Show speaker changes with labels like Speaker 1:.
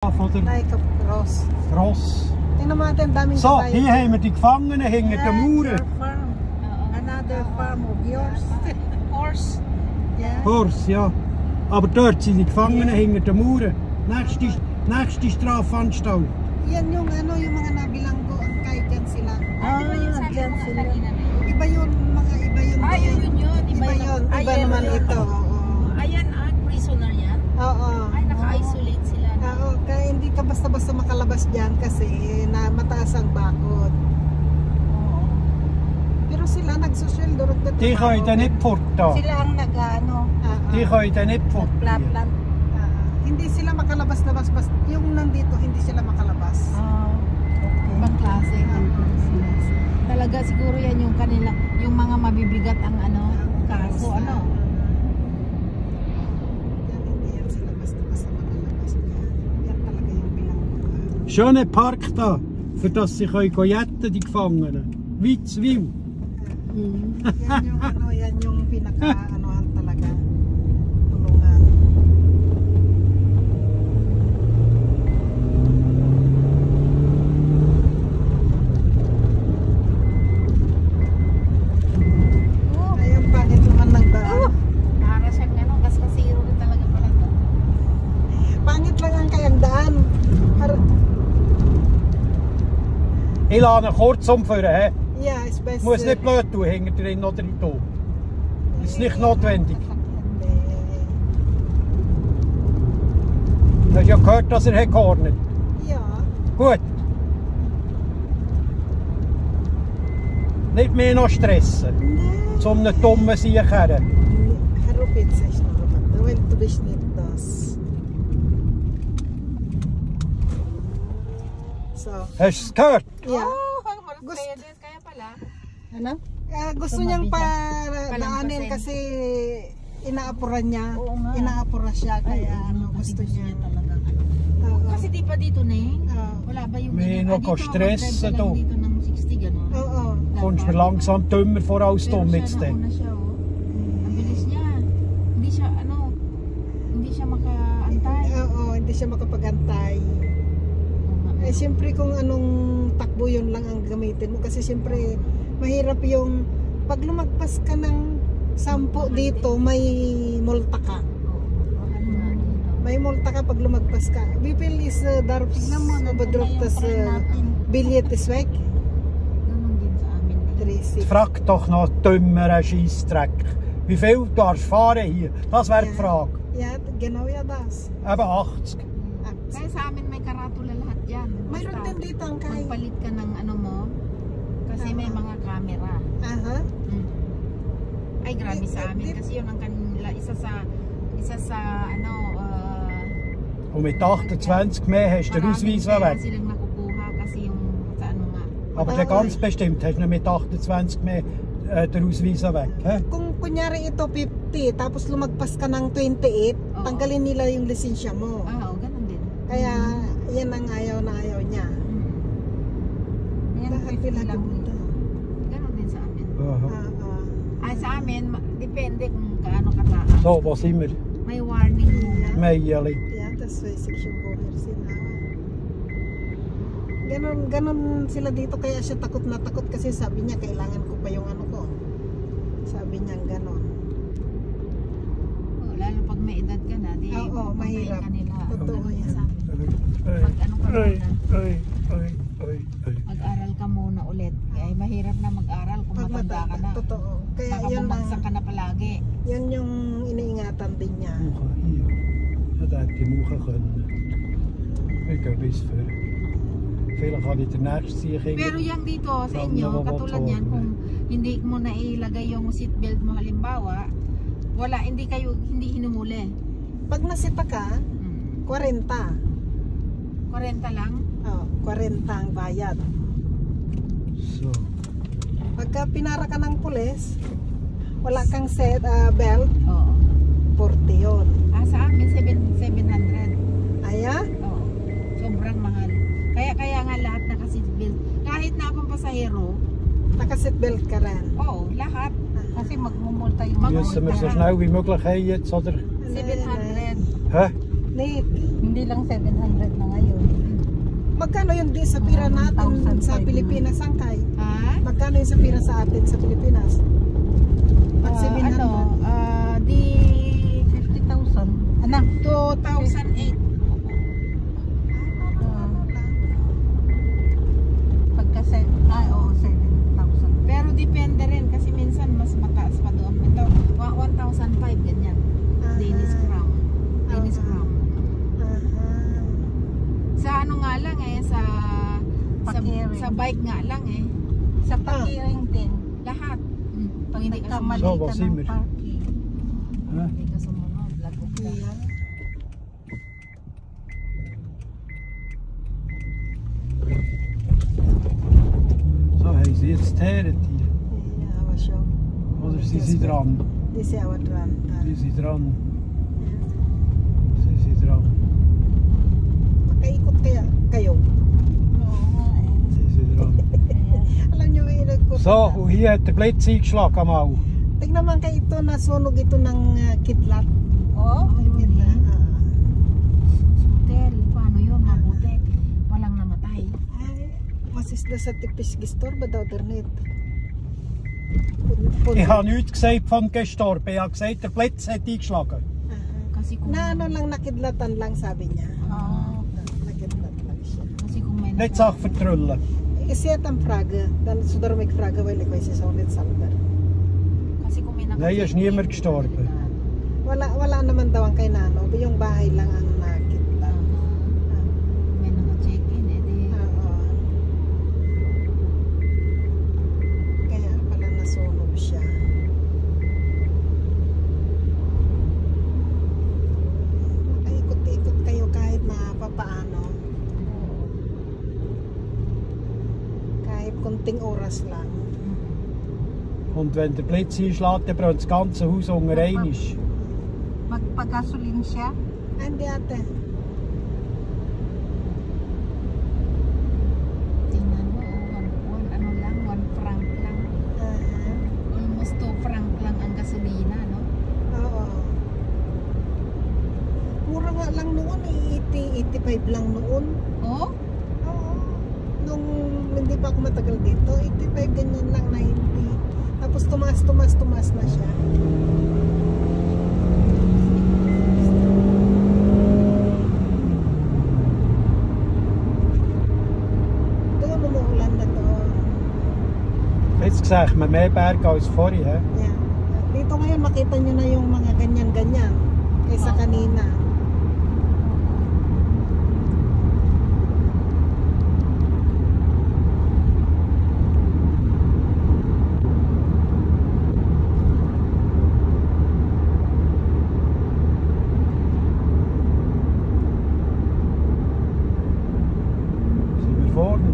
Speaker 1: Like a cross.
Speaker 2: Cross.
Speaker 1: Tingnan mo natin, daming
Speaker 2: So,
Speaker 1: kabayo.
Speaker 2: hier haben wir die Gefangenen hinter den Mauern.
Speaker 1: Farm. Another farm of yours.
Speaker 3: Horse.
Speaker 1: Yeah.
Speaker 2: Horst, ja. Aber dort sind die Gefangenen hinter den Mauern. Nächste Strafanstalt.
Speaker 1: Yan yung ano, yung mga nabilang ko, ang kahit dyan sila.
Speaker 3: Dyan sila.
Speaker 1: Iba yun, mga iba yun.
Speaker 3: Yun.
Speaker 1: Iba yun. Iba naman ito.
Speaker 3: Ayan, prisoner yan.
Speaker 1: Oo.
Speaker 3: Ay, naka-isolate sila.
Speaker 1: Oo, kaya hindi ka basta-basta makalabas dyan kasi na mataas ang bakod. Pero sila nagsosyal durog na
Speaker 2: Die können da nicht fort da.
Speaker 3: Sila ang nag-ano.
Speaker 2: Die können da nicht fort.
Speaker 3: Plan.
Speaker 1: Hindi sila makalabas-labas. Yung nandito, hindi sila makalabas.
Speaker 3: Okay. Ibang klase. Talaga siguro yan yung kanila, yung mga mabibigat ang ano, kaso ano.
Speaker 1: Yan, hindi yan sila basta-basta makalabas. Yan talaga yung bilang.
Speaker 2: Schöner Park da, für das sie können jetten, die Gefangenen. Witzwil.
Speaker 1: Yan yung ano, yan yung pinaka-anohan talaga. Tulungan. Ayun, pangit naman nagdaan.
Speaker 3: Para siyang ano, kaskasiro rin talaga pala to.
Speaker 1: Pangit lang ang kayang daan.
Speaker 2: Ich lasse ihn kurz umführen.
Speaker 1: Ja, ist besser.
Speaker 2: Muss nicht blöd tun, hinter drin oder da. Ist nicht notwendig. Du hast ja gehört, dass er geordnet hat.
Speaker 1: Ja.
Speaker 2: Gut. Nicht mehr noch stressen.
Speaker 1: Nee.
Speaker 2: Zum einen dummen Sieg her.
Speaker 1: Harap jetzt echt noch. Weil du bist nicht das. So.
Speaker 2: Hast du es gehört?
Speaker 1: Ja.
Speaker 3: Gusto. Kaya pala.
Speaker 1: Ano? Gusto niyang daanin kasi inaapuran niya. Inaapura siya kaya ano gusto niya talaga.
Speaker 3: Kasi di pa dito wala ba yung
Speaker 2: May noch stress
Speaker 3: dito ng 60 gano'n.
Speaker 1: Oo.
Speaker 2: Kommst mir langsam dümmer vor als dumm jetzt
Speaker 3: Pero
Speaker 2: dann.
Speaker 3: siya, ang bilis niya. Hindi siya makaantay.
Speaker 1: Oo, hindi siya makapagantay. Eh siyempre kung anong takbo yun lang ang gamitin mo kasi siyempre mahirap yung pag lumagpas ka ng 10 dito may multa ka. May multa ka pag lumagpas ka. Bipil is darfsbedruk tas biljet is weg.
Speaker 3: Ganun din sa amin.
Speaker 1: 30.
Speaker 2: Frag doch noch dümmeren Scheissdreck. Wie viel darfst du fahren hier? Das wäre die Frage.
Speaker 1: Ja, genau ja das.
Speaker 2: Eben 80.
Speaker 3: Kaya sa amin may karatula lahat dyan.
Speaker 1: Mayroon din dito ang kahit.
Speaker 3: Magpalit ka ng ano mo. Kasi may mga camera.
Speaker 1: Aha.
Speaker 3: Ay grabe sa amin. Kasi yun ang kanila. Isa sa ano.
Speaker 2: Und mit 28 mehr hast du den Ausweis weg.
Speaker 3: Silang nakukuha kasi yung sa ano nga.
Speaker 2: Aber der ganz bestimmt hast du mit 28 mehr den Ausweis weg. He?
Speaker 1: Kung kunyari ito 50 tapos lumagpas ka ng 28, tanggalin nila yung lisensya mo.
Speaker 3: Oo, ganun din.
Speaker 1: Kaya yan ang ayaw na ayaw niya.
Speaker 3: Yan, 50 lang dito. Ganun din sa amin. Ay sa amin, depende kung gaano kataas.
Speaker 2: So, wo sind wir?
Speaker 3: May warning muna.
Speaker 2: Meijeli.
Speaker 1: Ja, das weiß ich schon woher sila. Ganon sila dito kaya siya takot na takot kasi sabi niya kailangan ko pa yung ano ko. Sabi niya ganon.
Speaker 3: Oh, lalo pag may edad ka na, di
Speaker 1: mahirap.
Speaker 3: Kanila.
Speaker 1: Totoo yan.
Speaker 3: Pag ano ka muna, mag-aral ka muna ulit. Kaya mahirap na mag-aral kung matanda ka na.
Speaker 1: Totoo. Kaya
Speaker 3: baka
Speaker 1: yun
Speaker 3: bumagsak ka na palagi.
Speaker 1: Yan yung iniingatan din niya.
Speaker 2: Mucha hier. Dat hätte die Mucha können. Ich gehe bis für. Vielleicht habe ich den nächsten Sieg.
Speaker 3: Pero yung dito sa inyo, katulad yan, kung hindi mo na ilagay yung seatbelt mo halimbawa, hindi hinuhuli.
Speaker 1: Pag nasita ka, 40.
Speaker 3: 40 lang?
Speaker 1: Oh, 40 ang bayad.
Speaker 2: So.
Speaker 1: Pagka pinara ka ng pulis, wala kang belt,
Speaker 3: Oo.
Speaker 1: 40 yun.
Speaker 3: Sa amin, 700.
Speaker 1: Aya?
Speaker 3: Oo. Sobrang mahal. Kaya nga lahat naka-seatbelt. Kahit na akong pasahero,
Speaker 1: naka-seatbelt ka rin.
Speaker 3: Oo, lahat. Kasi magmumulta yung
Speaker 2: Müssen wir so schnell wie möglich haben jetzt, oder?
Speaker 3: 700.
Speaker 2: Hä?
Speaker 1: Nee,
Speaker 3: Hindi lang 700 na ngayon.
Speaker 1: Magkano yung di sa pira natin sa
Speaker 4: 1,500
Speaker 1: Pilipinas, Angkay?
Speaker 3: Ha?
Speaker 1: Magkano yung sa pira sa atin sa Pilipinas? Pag 700.
Speaker 3: Di
Speaker 4: 50,000. Anak,
Speaker 3: 2008.
Speaker 4: pagka 7,000.
Speaker 3: Pero depende rin kasi minsan mas mataas pa doon. Ito, 1,500 ganyan. Danish crown. Danish crown. Sa ano nga lang sa
Speaker 4: Pakiring.
Speaker 3: sa bike nga lang
Speaker 4: Sa pakiring din.
Speaker 3: lahat.
Speaker 4: Pag
Speaker 3: Hindi ka
Speaker 4: nagkamali
Speaker 2: So,
Speaker 4: ka ng
Speaker 2: Simmer.
Speaker 4: parking.
Speaker 2: Huh?
Speaker 3: Hindi ka sumunod, lagot ka.
Speaker 1: Ja.
Speaker 2: So, hij is jetzt teret hier.
Speaker 1: Ja, aber schon.
Speaker 2: Oder sind sie dran?
Speaker 1: Die sind aber dran.
Speaker 2: Sie sind dran. Sie sind dran.
Speaker 1: Makaikot kaya kayo.
Speaker 4: Oo nga eh.
Speaker 2: Sie sind dran.
Speaker 1: Alam nyo may inagkot.
Speaker 2: So, und hier hat der Blitz eingeschlagen einmal.
Speaker 1: Tignan man kayo ito, nasunog ito ng kidlat.
Speaker 4: Oo.
Speaker 1: Kidlat.
Speaker 3: Hotel, paano yun? Mabuti. Walang namatay.
Speaker 1: Was ist das, hat die Pisch gestorben oder nicht?
Speaker 2: Ich habe nichts gesagt von gestorben. Ich habe gesagt, der Blitz hat eingeschlagen.
Speaker 3: Kasi kung
Speaker 1: Na ano lang, nakidlatan lang sabi niya.
Speaker 4: Oo.
Speaker 1: Nakidlat lang siya.
Speaker 3: kasi kung may
Speaker 2: Nicht Sache vertrüllen.
Speaker 1: Isiet ang Frage, dan sudah may Frage, weil ich weiß es auch nicht selber.
Speaker 3: kasi kung may
Speaker 2: Nein, ist niemand gestorben.
Speaker 1: Wala naman daw ang kay Nano, yung bahay lang ang nakidlat.
Speaker 3: May naka-check-in di.
Speaker 1: Oo. Kaya pala nasunog siya. Makaikot-ikot kayo kahit na papaano. Kahit konting oras lang.
Speaker 2: Und wenn der Blitz einschlägt, dann brennt das ganze Haus unter einmal.
Speaker 4: Magpagasolin siya.
Speaker 1: Hindi ate.
Speaker 3: Tingnan mo, ano lang, 1 franc lang. Almost 2 franc lang ang gasolina, no?
Speaker 1: Oo. Mura nga lang noon eh. 85 lang noon.
Speaker 3: Oh?
Speaker 1: Oo. Nung hindi pa ako matagal dito, 85 ganyan lang, 90. Tapos tumaas na siya. Doon umuulan na to.
Speaker 2: Jetzt sieht man mehr Berge als vorher. He?
Speaker 1: Yeah. Dito ngayon makita nyo na yung mga ganyan-ganyan kaysa kanina.
Speaker 2: Sind wir vorne?